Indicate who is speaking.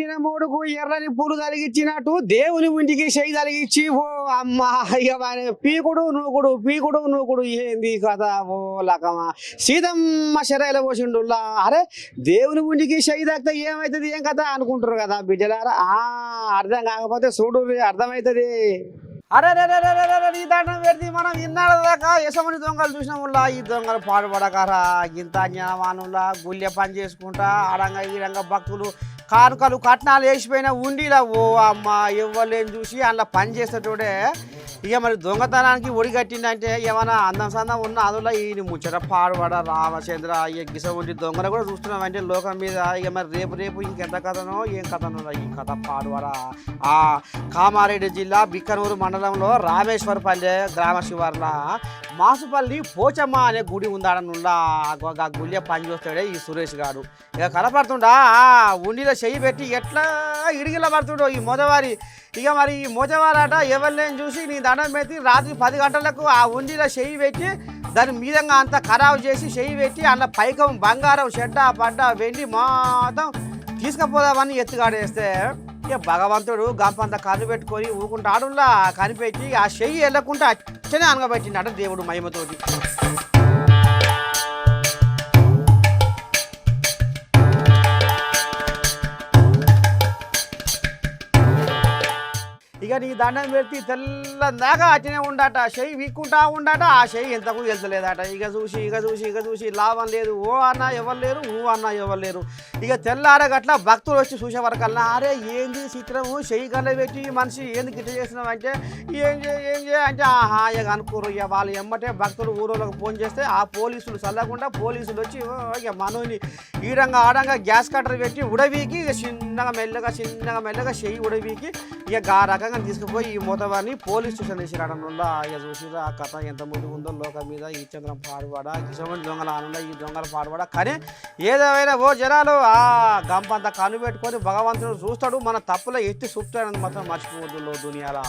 Speaker 1: ఎండిన మూడుకు ఎర్రని పూలు తలిగిచ్చినట్టు దేవుని ఇంటికి చెయ్యి తలిగిచ్చి ఓ అమ్మ ఇక పీకుడు నూకుడు ఏంది కదా ఓ లకమా సీతమ్మ శరైల పోసిండుల్లా అరే దేవుని ఇంటికి చెయ్యి తాకితే ఏమవుతుంది ఏం కదా అనుకుంటారు కదా బిడ్డలారా అర్థం కాకపోతే చూడు అర్థమవుతుంది. అరే ఈ దండం పెడితే మనం ఇన్నాళ్ళ దాకా యశమని దొంగలు చూసినాముల్లా ఈ దొంగలు పాడుపడకారా ఇంత జ్ఞానవానుల్లా గుళ్ళె పని చేసుకుంటా ఆడంగా ఈడంగా భక్తులు కానుకలు కట్నాలు వేసిపోయినా ఉండిలా ఓ అమ్మ ఇవ్వలేని చూసి అందులో పని చేసేటోడే ఇక మరి దొంగతనానికి ఒడిగట్టిందంటే ఏమైనా అందం సందం ఉన్న అందులో ఈ ముచ్చట పాడుపడ రామచంద్ర గిస ఉండి దొంగలు కూడా చూస్తున్నామంటే లోకం మీద ఇక మరి రేపు ఇంకెంత కథనో ఏం కథనో ఈ కథ పాడుపడ కామారెడ్డి జిల్లా బిక్కనూరు మండలంలో రామేశ్వరపల్లె గ్రామ శివార్ల మాసుపల్లి పోచమ్మ అనే గుడి ఉందాడనుల్లా ఆ గుళ్ళే పని చూస్తాడే ఈ సురేష్ గారు ఇక కనపడుతుండా ఉండిలో చెయ్యి పెట్టి ఎట్లా ఇడిగిల పడుతుండో ఈ మొదవారి ఇక మరి ఈ మొదవారట ఎవరిని చూసి నీ దండం పెట్టి రాత్రి 10 గంటలకు ఆ ఉండిలో చెయ్యి పెట్టి దాని మీదంగా అంతా ఖరాబు చేసి చెయ్యి పెట్టి అందులో పైకం బంగారం చెడ్డ పడ్డ వెండి మొత్తం తీసుకుపోదామని ఎత్తుగాడేస్తే ఇక భగవంతుడు గంపంత కన్ను పెట్టుకొని ఊకుంటాడులా కనిపెట్టి ఆ చెయ్యి వెళ్ళకుండా అచ్చనే అనగబెట్టిండట దేవుడు మహిమతోటి. ఇక నీ దండం పెట్టి తెల్లందాకా అట్నే ఉండట చెయ్యి వీక్కుంటా ఉండట ఆ చెయ్యి ఎంతకు వెళ్తలేదట ఇక చూసి లాభం లేదు ఓ అన్న ఎవరు లేరు ఊ అన్న ఎవరు లేరు ఇక తెల్లారగట్ల భక్తులు వచ్చి చూసే వరకల్లా అరే ఏంది చిత్రము చెయ్యి కళ్ళ పెట్టి మనిషి ఏంది గిట్ట చేసినావు అంటే ఏం చేయ అంటే ఇక అనుకోరు ఇక వాళ్ళు ఎమ్మటే భక్తులు ఊరోళ్ళకి ఫోన్ చేస్తే ఆ పోలీసులు చల్లకుండా పోలీసులు వచ్చి ఇక మనోని ఈడంగా ఆడంగా గ్యాస్ కట్టర్ పెట్టి ఉడవీకి ఇక చిన్నగా మెల్లగా చెయ్యి ఉడవీకి ఇక గా రకంగా తీసుకుపోయి ఈ మూతవాన్ని పోలీస్ స్టేషన్ వేసి రావడం వల్ల ఇక చూసిరా ఆ కథ ఎంత ముందు ఉందో లోకం మీద ఈ చంద్రం పాడుపడ కిషోమని దొంగల ఆనంద ఈ దొంగలు పాడుపడ కానీ ఏదేమైనా ఓ జనాలు ఆ గంపంతా కన్ను పెట్టుకొని భగవంతుడు చూస్తాడు మన తప్పులో ఎత్తి చూపుతాడని మాత్రం మర్చిపోవద్దు దునియాలా.